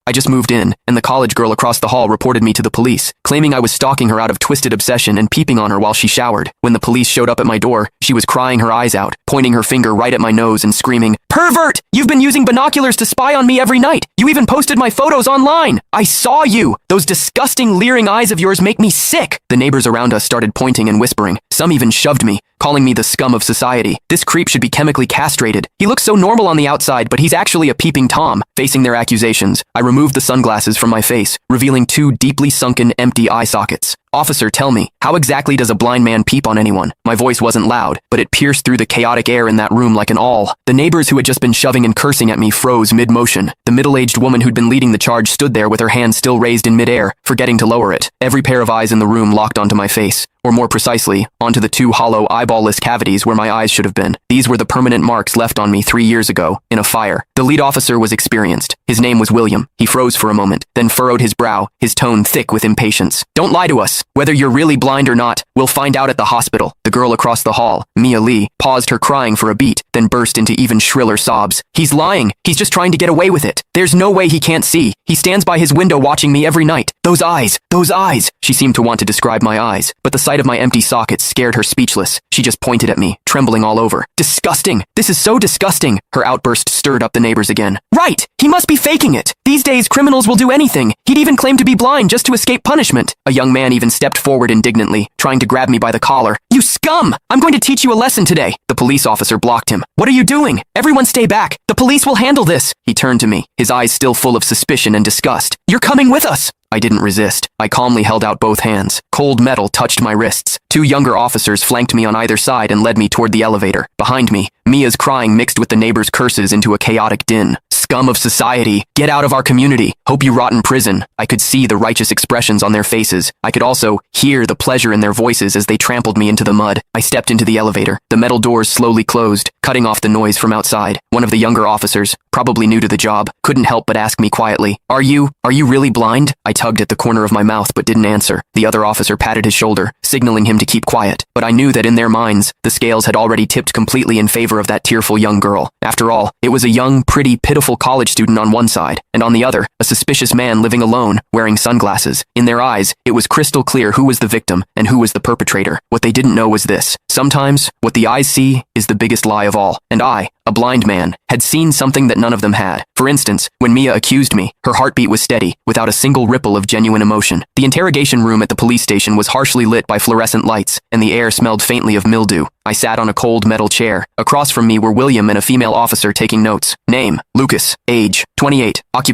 I just moved in, and the college girl across the hall reported me to the police, claiming I was stalking her out of twisted obsession and peeping on her while she showered. When the police showed up at my door, she was crying her eyes out, pointing her finger right at my nose and screaming, "Pervert! You've been using binoculars to spy on me every night! You even posted my photos online! I saw you! Those disgusting, leering eyes of yours make me sick!" The neighbors around us started pointing and whispering. Some even shoved me, calling me the scum of society. This creep should be chemically castrated. He looks so normal on the outside, but he's actually a peeping Tom. Facing their accusations, I removed the sunglasses from my face, revealing two deeply sunken, empty eye sockets. "Officer, tell me, how exactly does a blind man peep on anyone?" My voice wasn't loud, but it pierced through the chaotic air in that room like an awl. The neighbors who had just been shoving and cursing at me froze mid-motion. The middle-aged woman who'd been leading the charge stood there with her hand still raised in mid-air, forgetting to lower it. Every pair of eyes in the room locked onto my face, or more precisely, onto the two hollow, eyeball-less cavities where my eyes should have been. These were the permanent marks left on me 3 years ago, in a fire. The lead officer was experienced. His name was William. He froze for a moment, then furrowed his brow, his tone thick with impatience. "Don't lie to us. Whether you're really blind or not, we'll find out at the hospital." The girl across the hall, Mia Lee, paused her crying for a beat, then burst into even shriller sobs. "He's lying. He's just trying to get away with it. There's no way he can't see. He stands by his window watching me every night. Those eyes, those eyes." She seemed to want to describe my eyes, but the sight of my empty sockets scared her speechless. She just pointed at me, trembling all over. "Disgusting! This is so disgusting!" Her outburst stirred up the neighbors again. "Right! He must be faking it! These days, criminals will do anything. He'd even claim to be blind just to escape punishment." A young man even stepped forward indignantly, trying to grab me by the collar. "You scum! I'm going to teach you a lesson today." The police officer blocked him. "What are you doing? Everyone stay back. The police will handle this." He turned to me, his eyes still full of suspicion and disgust. "You're coming with us." I didn't resist. I calmly held out both hands. Cold metal touched my wrists. Two younger officers flanked me on either side and led me toward the elevator. Behind me, Mia's crying mixed with the neighbors' curses into a chaotic din. "Scum of society! Get out of our community! Hope you rot in prison!" I could see the righteous expressions on their faces. I could also hear the pleasure in their voices as they trampled me into the mud. I stepped into the elevator. The metal doors slowly closed, cutting off the noise from outside. One of the younger officers, probably new to the job, couldn't help but ask me quietly, Are you really blind?" I tugged at the corner of my mouth but didn't answer. The other officer patted his shoulder, signaling him to keep quiet. But I knew that in their minds, the scales had already tipped completely in favor of that tearful young girl. After all, it was a young, pretty, pitiful college student on one side, and on the other, a suspicious man living alone, wearing sunglasses. In their eyes, it was crystal clear who was the victim and who was the perpetrator. What they didn't know was this. Sometimes, what the eyes see is the biggest lie of all. And I, a blind man, had seen something that none of them had. For instance, when Mia accused me, her heartbeat was steady, without a single ripple of genuine emotion. The interrogation room at the police station was harshly lit by fluorescent lights, and the air smelled faintly of mildew. I sat on a cold metal chair. Across from me were William and a female officer taking notes. Name, Lucas. Age, 28. Occupation.